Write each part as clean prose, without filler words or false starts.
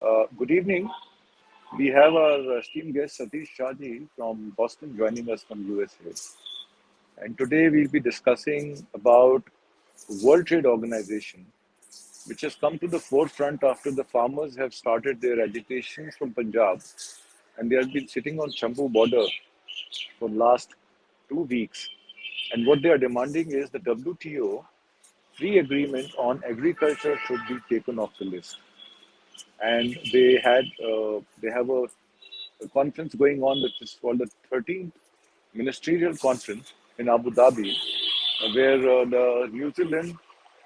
Good evening. We have our esteemed guest Satish Shahji from Boston joining us from USA. And today we'll be discussing about World Trade Organization, which has come to the forefront after the farmers have started their agitation from Punjab, and they have been sitting on Chambu border for last 2 weeks. And what they are demanding is the WTO free agreement on agriculture should be taken off the list. And they have a conference going on, which is called the 13th Ministerial Conference in Abu Dhabi, where the New Zealand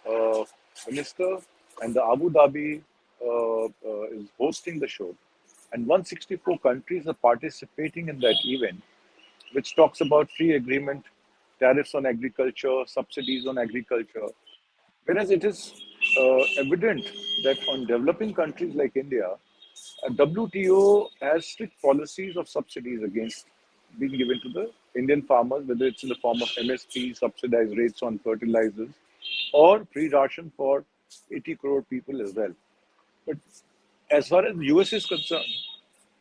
uh, minister and the Abu Dhabi is hosting the show. And 164 countries are participating in that event, which talks about free agreement, tariffs on agriculture, subsidies on agriculture. Whereas it is evident that on developing countries like India, WTO has strict policies of subsidies against being given to the Indian farmers, whether it's in the form of MSP, subsidized rates on fertilizers, or free ration for 80 crore people as well. But as far as the US is concerned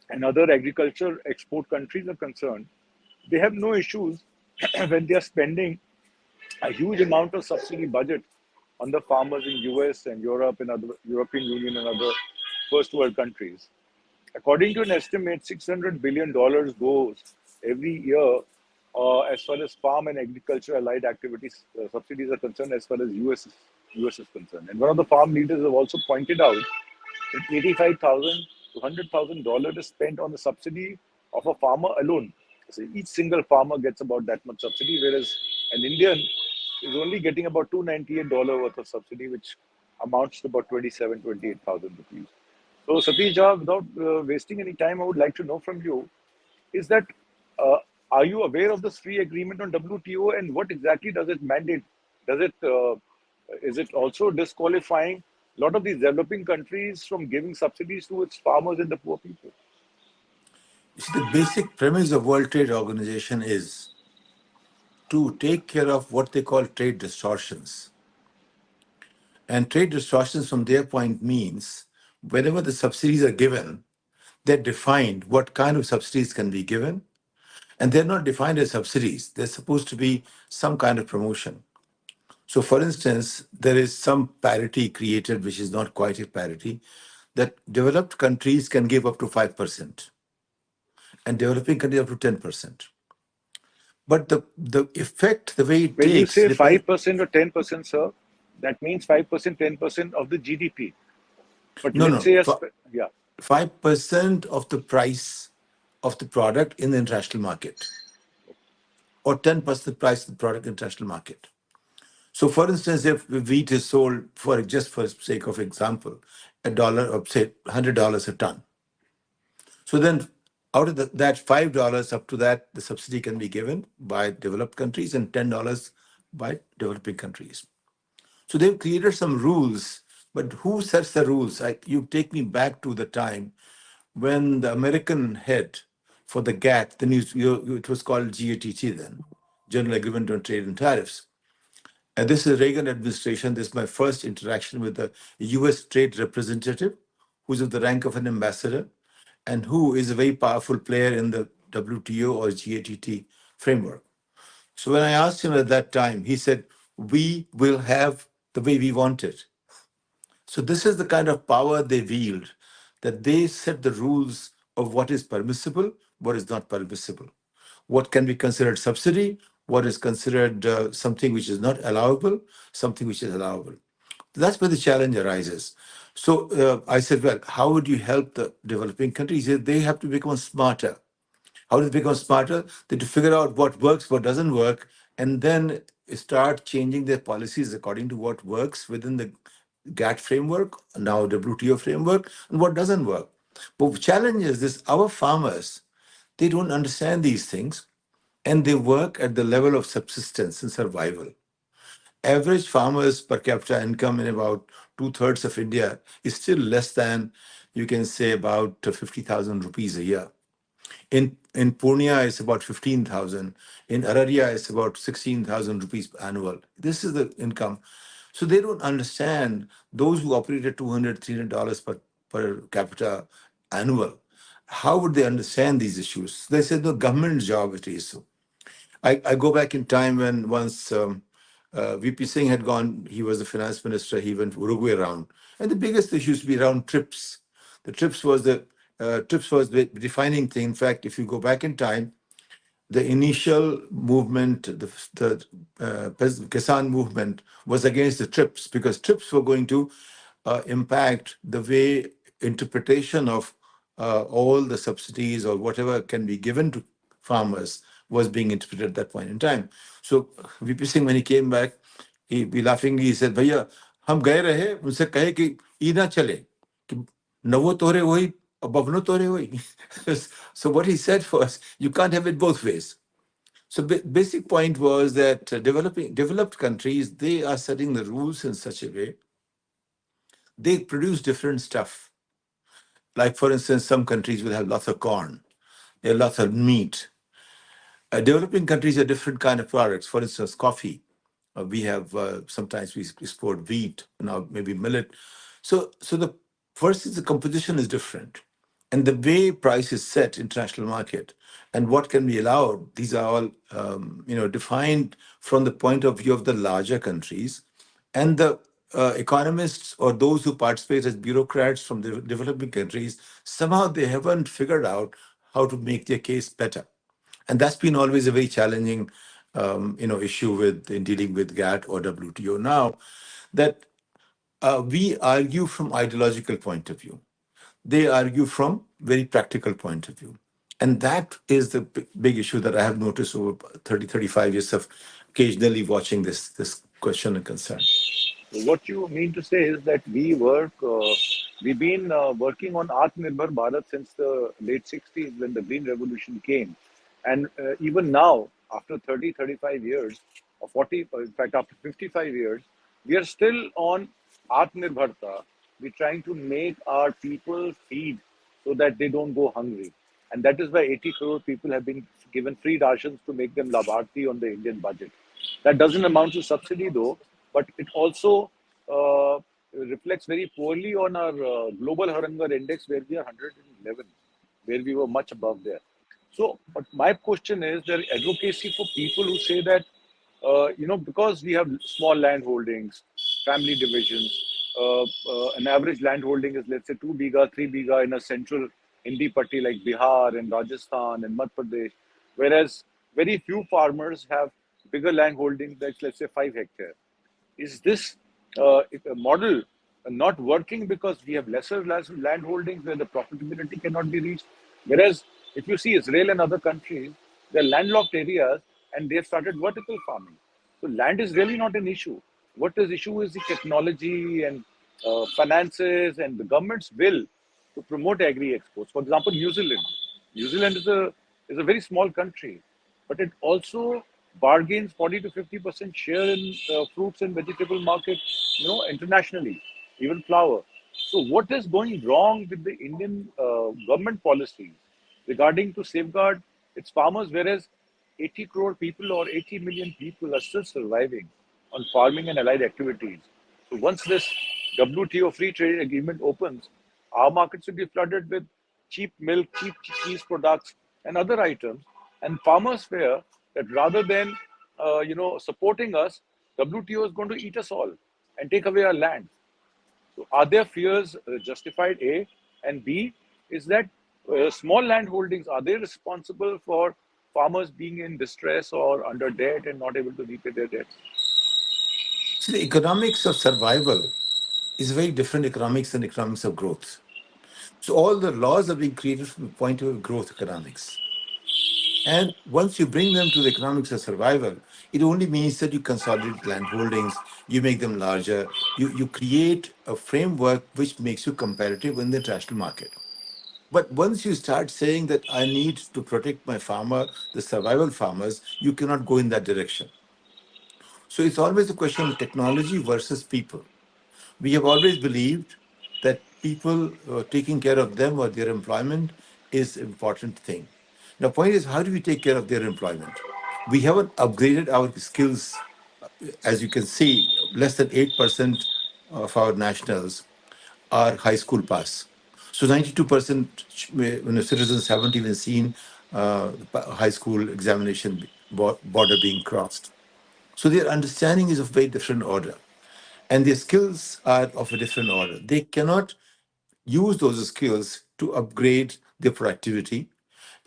and other agriculture export countries are concerned, they have no issues when they are spending a huge amount of subsidy budget on the farmers in US and Europe and other European Union and other first world countries. According to an estimate, $600 billion goes every year as far as farm and agriculture allied activities subsidies are concerned, as far as US is concerned. And one of the farm leaders have also pointed out that 85,000 to $100,000 is spent on the subsidy of a farmer alone. So each single farmer gets about that much subsidy, whereas an Indian is only getting about $298 worth of subsidy, which amounts to about 28,000 rupees. So, Satish, without wasting any time, I would like to know from you is that uh, are you aware of this free agreement on WTO, and what exactly does it mandate? Does it is it also disqualifying a lot of these developing countries from giving subsidies to its farmers and the poor people? You see, the basic premise of World Trade Organization is to take care of what they call trade distortions. And trade distortions from their point means whenever the subsidies are given, they're defined what kind of subsidies can be given. And they're not defined as subsidies. They're supposed to be some kind of promotion. So, for instance, there is some parity created, which is not quite a parity, that developed countries can give up to 5% and developing countries up to 10%. But the effect, the way it When you takes, say depends. 5% or 10%, sir, that means 5%, 10% of the GDP. But No, let's no, say, yeah, 5% of the price of the product in the international market, or 10% the price of the product in the international market. So, for instance, if wheat is sold for just for sake of example, a dollar or say $100 a ton. So then, out of that $5 up to that, the subsidy can be given by developed countries and $10 by developing countries. So they've created some rules, but who sets the rules? You take me back to the time when the American head for the GATT, it was called GATT then, General Agreement on Trade and Tariffs. And this is Reagan administration. This is my first interaction with the US trade representative, who's of the rank of an ambassador, and who is a very powerful player in the WTO or GATT framework. So when I asked him at that time, he said, we will have the way we want it. So this is the kind of power they wield, that they set the rules of what is permissible, what is not permissible, what can be considered subsidy, what is considered something which is not allowable, something which is allowable. That's where the challenge arises. So I said, well, how would you help the developing countries? He said, they have to become smarter. How do they become smarter? They to figure out what works, what doesn't work, and then start changing their policies according to what works within the GATT framework, now WTO framework, and what doesn't work. But the challenge is this: our farmers, they don't understand these things, and they work at the level of subsistence and survival. Average farmers per capita income in about two-thirds of India is still less than, you can say, about 50,000 rupees a year. In Purnia, it's about 15,000. In Araria, it's about 16,000 rupees annual. This is the income. So they don't understand those who operate at $200, $300 per per capita annual, how would they understand these issues? They said, no, government job it is. So I go back in time when once VP Singh had gone, he was the finance minister, he went Uruguay around. And the biggest issue used to be around trips. The trips was the defining thing. In fact, if you go back in time, the initial movement, the Kisan movement, was against the TRIPS because TRIPS were going to impact the way interpretation of all the subsidies or whatever can be given to farmers was being interpreted at that point in time. So VP Singh, when he came back, he laughingly he said, "भैया हम गए रहे उनसे कहे कि ई ना चले कि नवो तोरे वही और बवनो तोरे वही." So what he said was, you can't have it both ways. So basic point was that developed countries, they are setting the rules in such a way they produce different stuff. Like for instance, some countries will have lots of corn, there are lots of meat. Developing countries are different kind of products. For instance, coffee. We have sometimes we export wheat, now maybe millet. So the first is the composition is different, and the way price is set international market and what can be allowed. These are all defined from the point of view of the larger countries, and the economists or those who participate as bureaucrats from the developing countries, somehow they haven't figured out how to make their case better. And that's been always a very challenging, issue with in dealing with GATT or WTO now, that we argue from ideological point of view. They argue from very practical point of view. And that is the big issue that I have noticed over 30, 35 years of occasionally watching this question and concern. What you mean to say is that we've been working on Atmanirbhar Bharat since the late 60s when the Green Revolution came. And even now, after 30, 35 years, or 40, in fact, after 55 years, we are still on Atmanirbharta. We're trying to make our people feed so that they don't go hungry. And that is why 80 crore people have been given free rations to make them Labharti on the Indian budget. That doesn't amount to subsidy though, but it also uh, reflects very poorly on our global hunger index where we are 111, where we were much above there. So, but my question is there advocacy for people who say that, because we have small land holdings, family divisions, an average land holding is let's say 2 biga, 3 biga in a central Hindi patti like Bihar and Rajasthan and Madhya Pradesh, whereas very few farmers have bigger land holdings like let's say 5 hectares. Is this a model not working because we have lesser land holdings where the profitability cannot be reached? Whereas if you see Israel and other countries, they're landlocked areas and they've started vertical farming. So land is really not an issue. What is issue is the technology and finances and the government's will to promote agri exports. For example, New Zealand. New Zealand is a very small country, but it also bargains 40 to 50% share in fruits and vegetable market, internationally, even flour. So what is going wrong with the Indian government policies regarding to safeguard its farmers, whereas 80 crore people or 80 million people are still surviving on farming and allied activities. So once this WTO free trade agreement opens, our markets will be flooded with cheap milk, cheap cheese products, and other items. And farmers fear that rather than supporting us, WTO is going to eat us all and take away our land. So are their fears justified? A and B is that small land holdings, are they responsible for farmers being in distress or under debt and not able to repay their debts? See, the economics of survival is very different economics than economics of growth. So all the laws are being created from the point of view of growth economics. And once you bring them to the economics of survival, it only means that you consolidate land holdings, you make them larger, you create a framework which makes you competitive in the international market. But once you start saying that I need to protect my farmer, the survival farmers, you cannot go in that direction. So it's always a question of technology versus people. We have always believed that people taking care of them or their employment is an important thing. Now, point is, how do we take care of their employment? We haven't upgraded our skills. As you can see, less than 8% of our nationals are high school pass. So 92% citizens haven't even seen high school examination border being crossed. So their understanding is of very different order, and their skills are of a different order. They cannot use those skills to upgrade their productivity,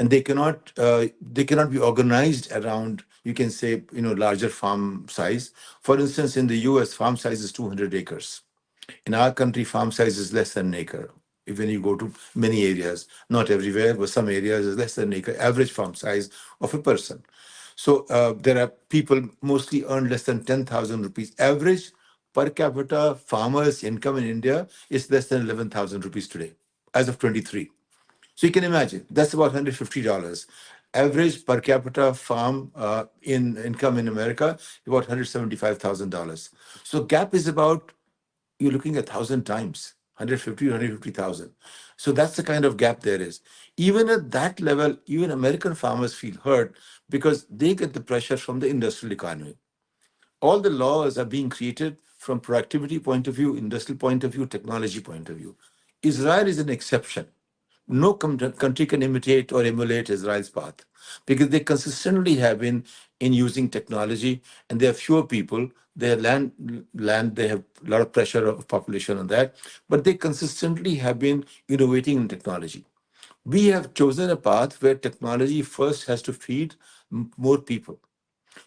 and they cannot be organized around, you can say, larger farm size. For instance, in the US, farm size is 200 acres. In our country, farm size is less than an acre. If when you go to many areas, not everywhere, but some areas is less than an acre, average farm size of a person. So there are people mostly earn less than 10,000 rupees. Average per capita farmers' income in India is less than 11,000 rupees today, as of 23. So you can imagine that's about $150. Average per capita farm in income in America about $175,000. So gap is about, you're looking at 1,000 times, 150, 150,000. So that's the kind of gap there is. Even at that level, even American farmers feel hurt because they get the pressure from the industrial economy. All the laws are being created from productivity point of view, industrial point of view, technology point of view. Israel is an exception. No country can imitate or emulate Israel's path because they consistently have been in using technology, and there are fewer people. Their land, they have a lot of pressure of population on that, but they consistently have been innovating in technology. We have chosen a path where technology first has to feed more people.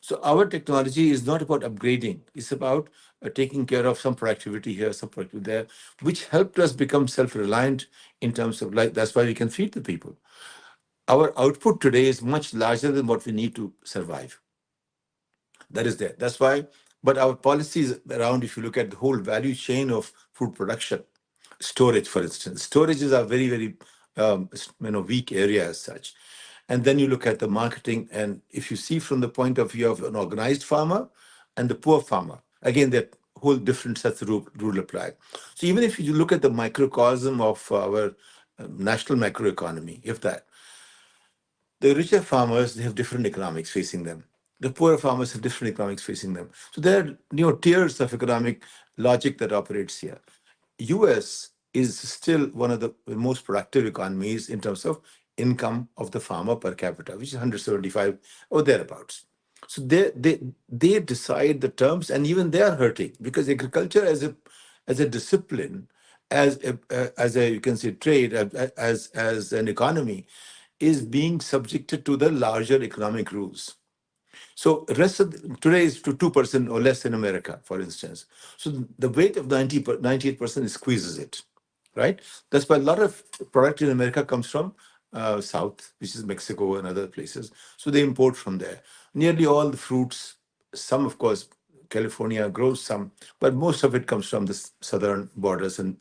So our technology is not about upgrading. It's about taking care of some productivity here, some productivity there, which helped us become self-reliant in terms of, like, that's why we can feed the people. Our output today is much larger than what we need to survive. That is there. That's why, but our policies around, if you look at the whole value chain of food production, storage, for instance, storages are very, very weak area as such. And then you look at the marketing, and if you see from the point of view of an organized farmer and the poor farmer, again, that whole different sets of rule apply. So even if you look at the microcosm of our national macroeconomy, if that, the richer farmers, they have different economics facing them. The poorer farmers have different economics facing them. So there are tiers of economic logic that operates here. US is still one of the most productive economies in terms of income of the farmer per capita, which is 175 or thereabouts. So they decide the terms, and even they are hurting because agriculture as a discipline, as a you can say trade, as an economy, is being subjected to the larger economic rules. So rest of today is to 2% or less in America, for instance. So the weight of 98% squeezes it, right? That's why a lot of product in America comes from South, which is Mexico and other places. So they import from there. Nearly all the fruits, some of course, California grows some, but most of it comes from the southern borders and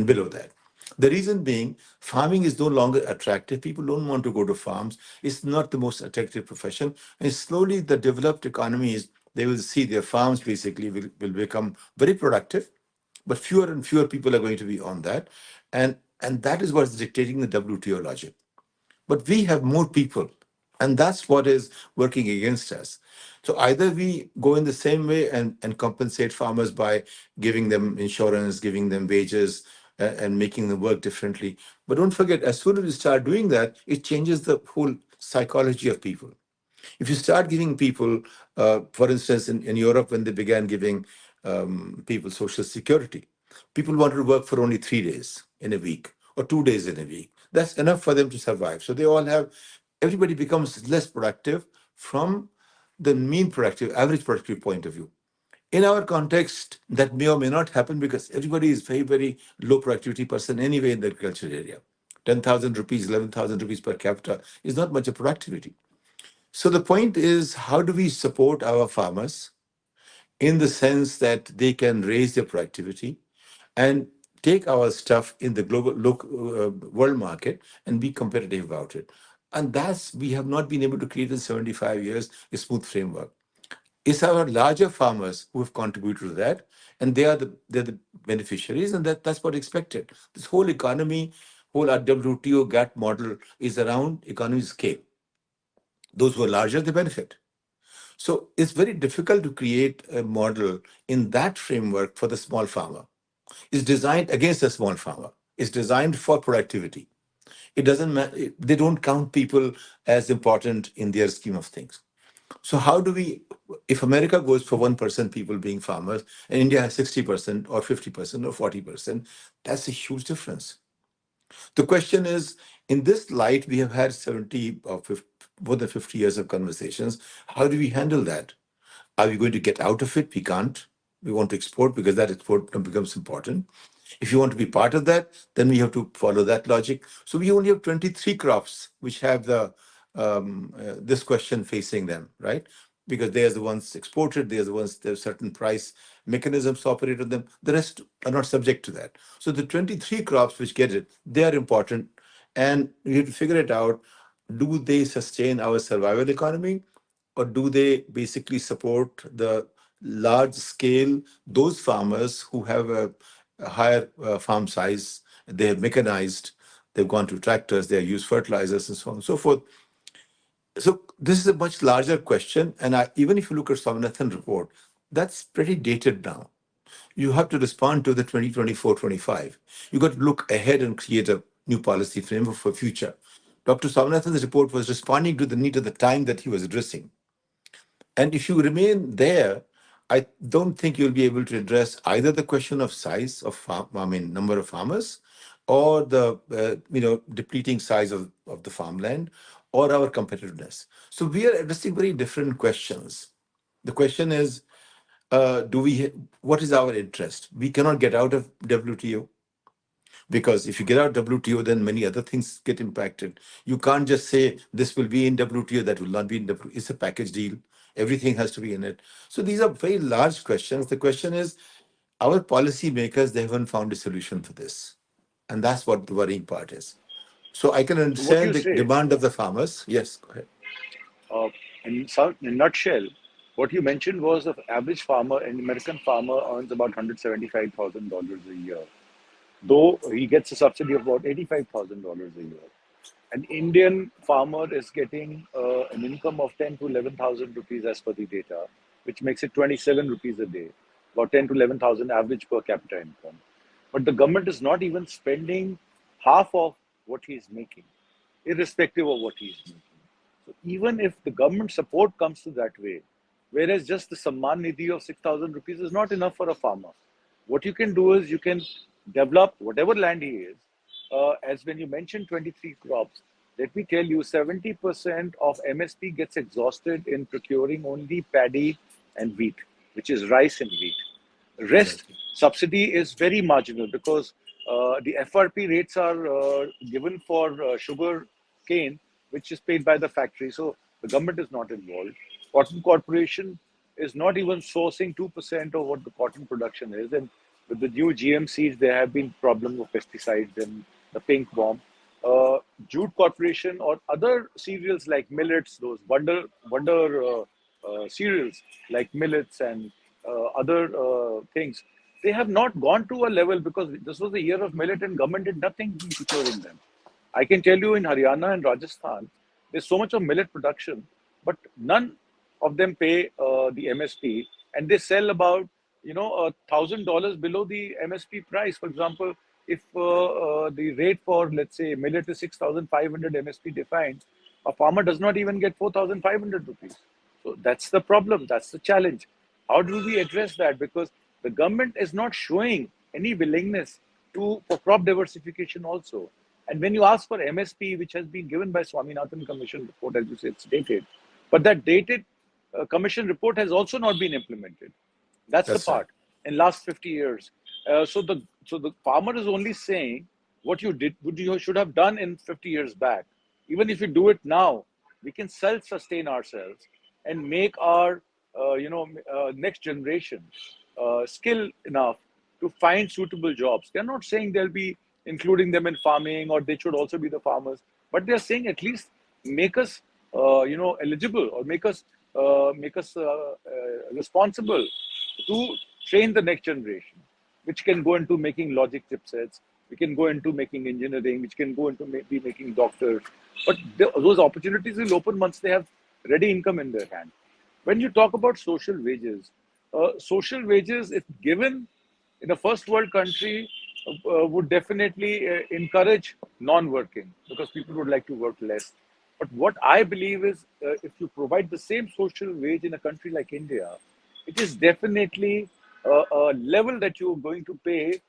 below that. The reason being, farming is no longer attractive. People don't want to go to farms. It's not the most attractive profession. And slowly, the developed economies, they will see their farms basically will become very productive, but fewer and fewer people are going to be on that. And that is what is dictating the WTO logic. But we have more people, and that's what is working against us. So either we go in the same way and compensate farmers by giving them insurance, giving them wages, and making them work differently. But don't forget, as soon as we start doing that, it changes the whole psychology of people. If you start giving people, for instance, in Europe, when they began giving people social security, people wanted to work for only 3 days in a week or 2 days in a week. That's enough for them to survive. So they all have, everybody becomes less productive from the mean productive, average productive point of view. In our context, that may or may not happen because everybody is very, very low productivity person anyway in the agriculture area. 10,000 rupees, 11,000 rupees per capita is not much of productivity. So the point is, how do we support our farmers in the sense that they can raise their productivity and take our stuff in the world market and be competitive about it? And that's, we have not been able to create in 75 years a smooth framework. It's our larger farmers who have contributed to that, and they're the beneficiaries, and that's what expected. This whole economy, whole our WTO GATT model is around economies of scale. Those who are larger, they benefit. So it's very difficult to create a model in that framework for the small farmer. It's designed against the small farmer. It's designed for productivity. It doesn't they don't count people as important in their scheme of things. So how do we, if America goes for 1% people being farmers and India has 60% or 50% or 40%, that's a huge difference. The question is, in this light, we have had 70 or 50, more than 50 years of conversations. How do we handle that? Are we going to get out of it? We can't. We want to export because that export becomes important. If you want to be part of that, then we have to follow that logic. So we only have 23 crops which have the this question facing them, right? Because they are the ones exported, they are the ones, there's certain price mechanisms operate on them. The rest are not subject to that. So the 23 crops which get it, they are important. And we have to figure it out. Do they sustain our survival economy? Or do they basically support the large scale, those farmers who have a higher farm size, they have mechanized, they've gone to tractors, they have used fertilizers and so on and so forth. So this is a much larger question. And even if you look at Swaminathan report, that's pretty dated now. You have to respond to the 2024-25. You got to look ahead and create a new policy framework for future. Dr. Swaminathan's report was responding to the need of the time that he was addressing. And if you remain there, I don't think you'll be able to address either the question of size of farm, I mean, number of farmers, or the depleting size of the farmland, or our competitiveness. So we are addressing very different questions. The question is, what is our interest? We cannot get out of WTO. Because if you get out WTO, then many other things get impacted. You can't just say this will be in WTO, that will not be in WTO. It's a package deal. Everything has to be in it. So these are very large questions. The question is, our policymakers, they haven't found a solution for this. And that's what the worrying part is. So I can So what understand you the say, demand of the farmers. Yes, go ahead. uh, in a nutshell, what you mentioned was the average farmer, an American farmer, earns about $175,000 a year, though he gets a subsidy of about $85,000 a year. An Indian farmer is getting an income of 10 to 11,000 rupees as per the data, which makes it 27 rupees a day, about 10 to 11,000 average per capita income. But the government is not even spending half of what he is making, irrespective of what he is making. So even if the government support comes to that way, whereas just the Samman Nidhi of 6,000 rupees is not enough for a farmer. What you can do is you can develop whatever land he is. As when you mentioned 23 crops, let me tell you 70% of MSP gets exhausted in procuring only paddy and wheat, which is rice and wheat. Rest Exactly. subsidy is very marginal because the FRP rates are given for sugar cane, which is paid by the factory. So the government is not involved. Cotton Corporation is not even sourcing 2% of what the cotton production is. And with the new GM seeds, there have been problems of pesticides and the pink bomb. Jute Corporation or other cereals like millets, those wonder cereals like millets and other things, they have not gone to a level because this was the year of millet and government did nothing in procuring them. I can tell you in Haryana and Rajasthan, there's so much of millet production, but none of them pay the MSP, and they sell about $1,000 below the MSP price. For example, if the rate for let's say millet is 6,500 MSP defined, a farmer does not even get 4,500 rupees. So that's the problem. That's the challenge. How do we address that? Because the government is not showing any willingness to for crop diversification also. And when you ask for MSP, which has been given by Swaminathan Commission report, as you said, it's dated, but that dated commission report has also not been implemented. That's the That's right. part in last 50 years. So the farmer is only saying what you did, what you should have done in 50 years back. Even if you do it now, we can self-sustain ourselves and make our next generation skilled enough to find suitable jobs. They're not saying they'll be including them in farming or they should also be the farmers, but they're saying at least make us eligible or make us responsible to train the next generation, which can go into making logic chipsets, we can go into making engineering, which can go into be making doctors. But those opportunities will open once they have ready income in their hand. When you talk about social wages, if given in a first world country, would definitely encourage non-working because people would like to work less. But what I believe is, if you provide the same social wage in a country like India, it is definitely a level that you're going to pay.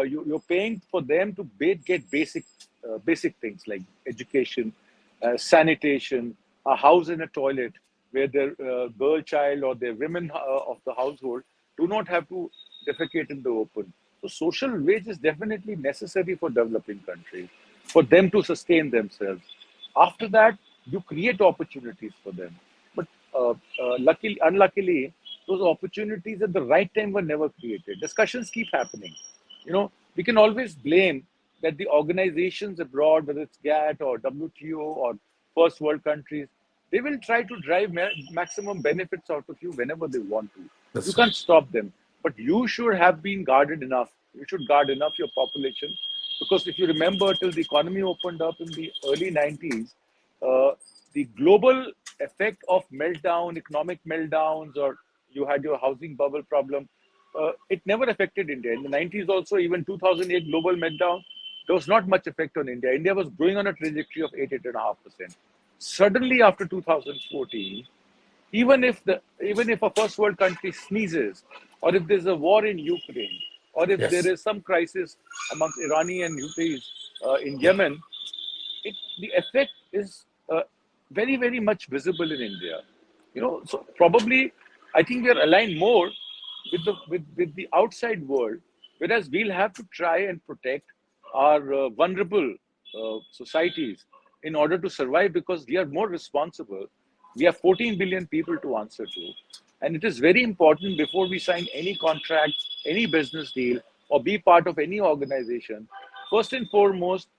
You're paying for them to get basic things like education, sanitation, a house and a toilet, where their girl child or their women of the household do not have to defecate in the open. So social wage is definitely necessary for developing countries, for them to sustain themselves. After that, you create opportunities for them. But unluckily, those opportunities at the right time were never created. Discussions keep happening. We can always blame that the organizations abroad, whether it's GATT or WTO or first world countries, they will try to drive maximum benefits out of you whenever they want to. You That's right. can't stop them. But you should have been guarded enough. You should guard enough your population. Because if you remember, till the economy opened up in the early 90s, uh, the global effect of meltdown, economic meltdowns, or you had your housing bubble problem, it never affected India. In the 90s, also, even 2008 global meltdown, there was not much effect on India. India was growing on a trajectory of 8.5%. Suddenly, after 2014, even if a first world country sneezes, or if there's a war in Ukraine, or if there Yes. is some crisis amongst Iranian and Houthis in Yeah. Yemen, the effect is very, very much visible in India. So probably I think we are aligned more with the outside world, whereas we'll have to try and protect our vulnerable societies in order to survive because we are more responsible. We have 14 billion people to answer to. And it is very important before we sign any contract, any business deal, or be part of any organization. First and foremost,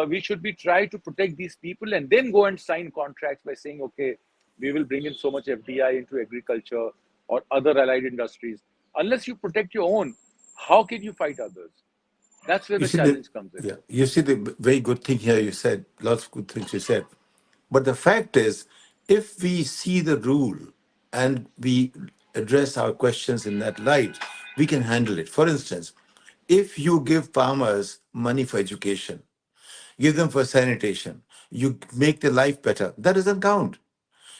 we should be try to protect these people and then go and sign contracts by saying, okay, we will bring in so much FDI into agriculture or other allied industries. Unless you protect your own, how can you fight others? That's where You the see the challenge comes in. yeah. You see the very good thing here. You said lots of good things. You said, but the fact is, if we see the rule and we address our questions in that light, we can handle it. For instance, if you give farmers money for education, give them for sanitation, you make their life better. That doesn't count.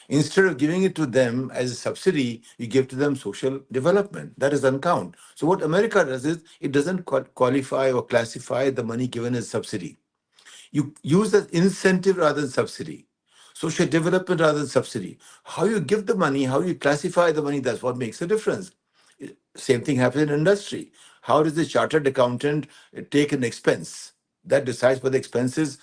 Instead of giving it to them as a subsidy, you give to them social development. That doesn't count. So what America does is it doesn't qualify or classify the money given as subsidy. You use that incentive rather than subsidy. Social development rather than subsidy. How you give the money, how you classify the money, that's what makes a difference. Same thing happens in industry. How does the chartered accountant take an expense? That decides whether the expense is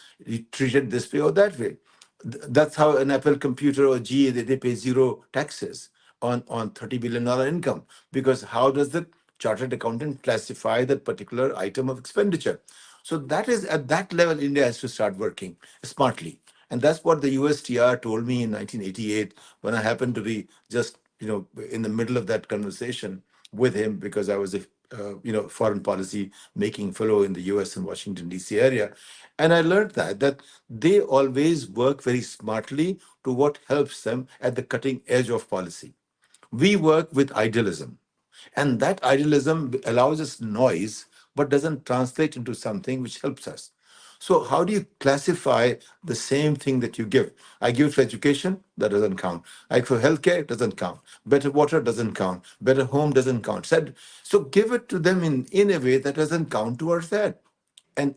treated this way or that way. That's how an Apple computer or GE, they pay zero taxes on $30 billion income. Because how does the chartered accountant classify that particular item of expenditure? So that is at that level, India has to start working smartly. And that's what the USTR told me in 1988 when I happened to be just in the middle of that conversation with him because I was a foreign policy making fellow in the US and Washington D.C. area, and I learned that they always work very smartly to what helps them at the cutting edge of policy. We work with idealism, and that idealism allows us noise but doesn't translate into something which helps us. So, how do you classify the same thing that you give? I give it for education, that doesn't count. I give for healthcare, it doesn't count. Better water doesn't count. Better home doesn't count. So give it to them in a way that doesn't count towards that. And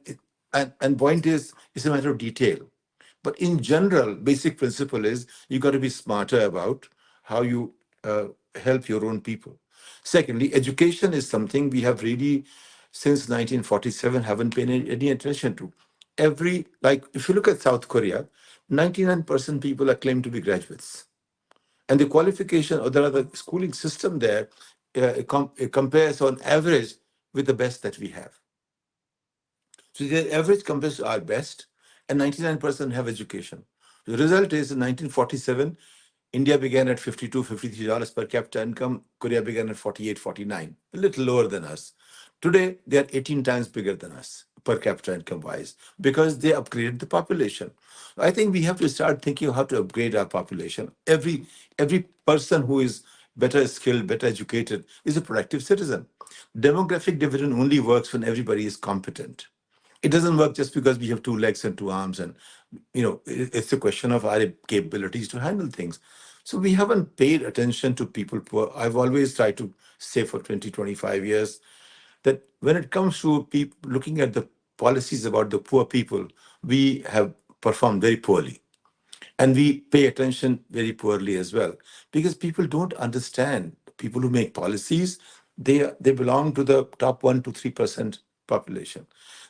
point is, it's a matter of detail. But in general, basic principle is you got to be smarter about how you help your own people. Secondly, education is something we have really, since 1947, haven't paid any attention to. Like, if you look at South Korea, 99% people are claimed to be graduates. And the qualification or the schooling system there it compares on average with the best that we have. So the average compares to our best, and 99% have education. The result is in 1947, India began at $52, $53 per capita income. Korea began at 48, 49, a little lower than us. Today, they are 18 times bigger than us per capita income wise because they upgraded the population. I think we have to start thinking of how to upgrade our population. Every person who is better skilled, better educated is a productive citizen. Demographic dividend only works when everybody is competent. It doesn't work just because we have two legs and two arms, and it's a question of our capabilities to handle things. So we haven't paid attention to people poor. I've always tried to say for 20, 25 years that when it comes to people looking at the policies about the poor people, we have performed very poorly. And we pay attention very poorly as well, because people don't understand. People who make policies, they belong to the top 1 to 3% population.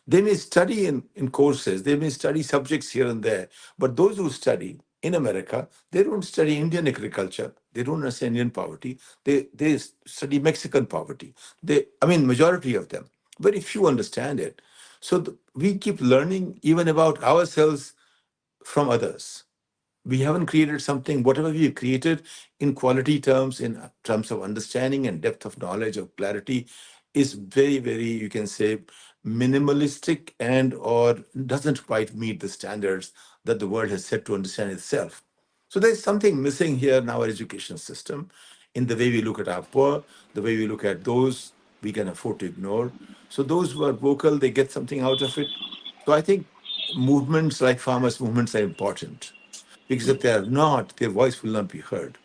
They may study in courses, they may study subjects here and there, but those who study in America, they don't study Indian agriculture, they don't understand Indian poverty, they study Mexican poverty. I mean, majority of them. Very few understand it. So we keep learning even about ourselves from others. We haven't created something. Whatever we have created in quality terms, in terms of understanding and depth of knowledge or clarity, is very, very, you can say, minimalistic, and or doesn't quite meet the standards that the world has set to understand itself. So there's something missing here in our education system, in the way we look at our poor, the way we look at those we can afford to ignore. So those who are vocal, they get something out of it. So I think movements like farmers' movements are important, because if they are not, their voice will not be heard.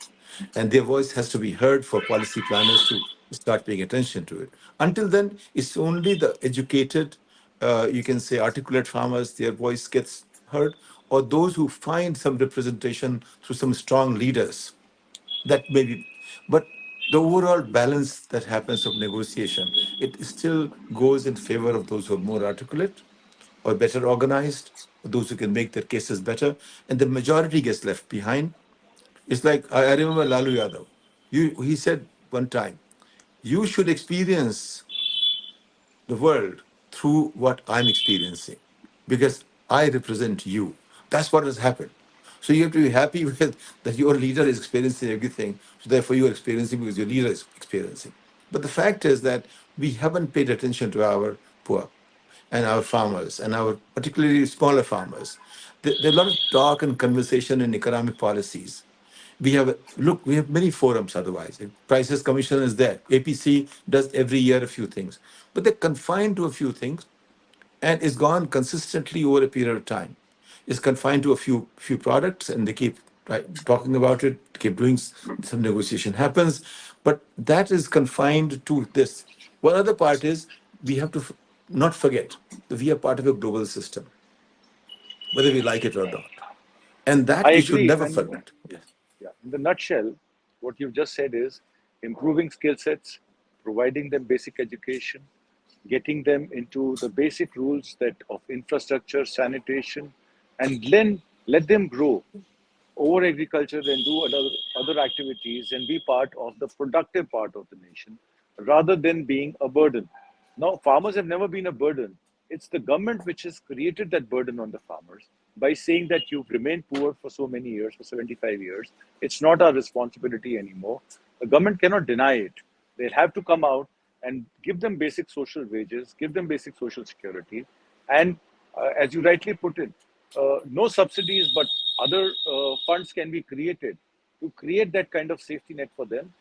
And their voice has to be heard for policy planners to start paying attention to it. Until then, it's only the educated, you can say articulate farmers, their voice gets heard, or those who find some representation through some strong leaders. That may be, but the overall balance that happens of negotiation, it still goes in favor of those who are more articulate or better organized, or those who can make their cases better, and the majority gets left behind. It's like I remember Lalu Yadav. He said one time, you should experience the world through what I'm experiencing, because I represent you. That's what has happened. So you have to be happy with that your leader is experiencing everything. So therefore you are experiencing because your leader is experiencing. But the fact is that we haven't paid attention to our poor and our farmers and our particularly smaller farmers. There are a lot of talk and conversation in economic policies. We have many forums otherwise. Prices Commission is there. APC does every year a few things, but they're confined to a few things, and it's gone consistently over a period of time. It's confined to a few products, and they keep talking about it, keep doing some negotiation happens, but that is confined to this. One other part is we have to not forget that we are part of a global system, whether we like it or not, and I that we should agree. never And forget. Yes. yeah, in the nutshell, what you've just said is improving skill sets, providing them basic education, getting them into the basic rules that of infrastructure, sanitation, and then let them grow over agriculture and do other activities and be part of the productive part of the nation rather than being a burden. Now, farmers have never been a burden. It's the government which has created that burden on the farmers by saying that you've remained poor for so many years, for 75 years. It's not our responsibility anymore. The government cannot deny it. They'll have to come out and give them basic social wages, give them basic social security, and as you rightly put it, no subsidies, but other funds can be created to create that kind of safety net for them,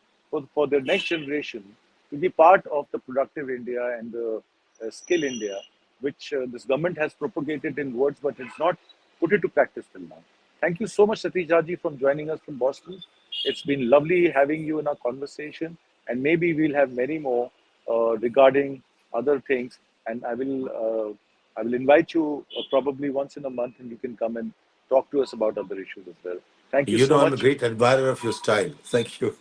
for the next generation to be part of the productive India and the skill India, which this government has propagated in words, but it's not put it to practice till now. Thank you so much, Satish Jaji, for joining us from Boston. It's been lovely having you in our conversation, and maybe we'll have many more regarding other things. And I will invite you probably once in a month, and you can come and talk to us about other issues as well. Thank you You so know, I'm a much. great admirer of your style. Thank you.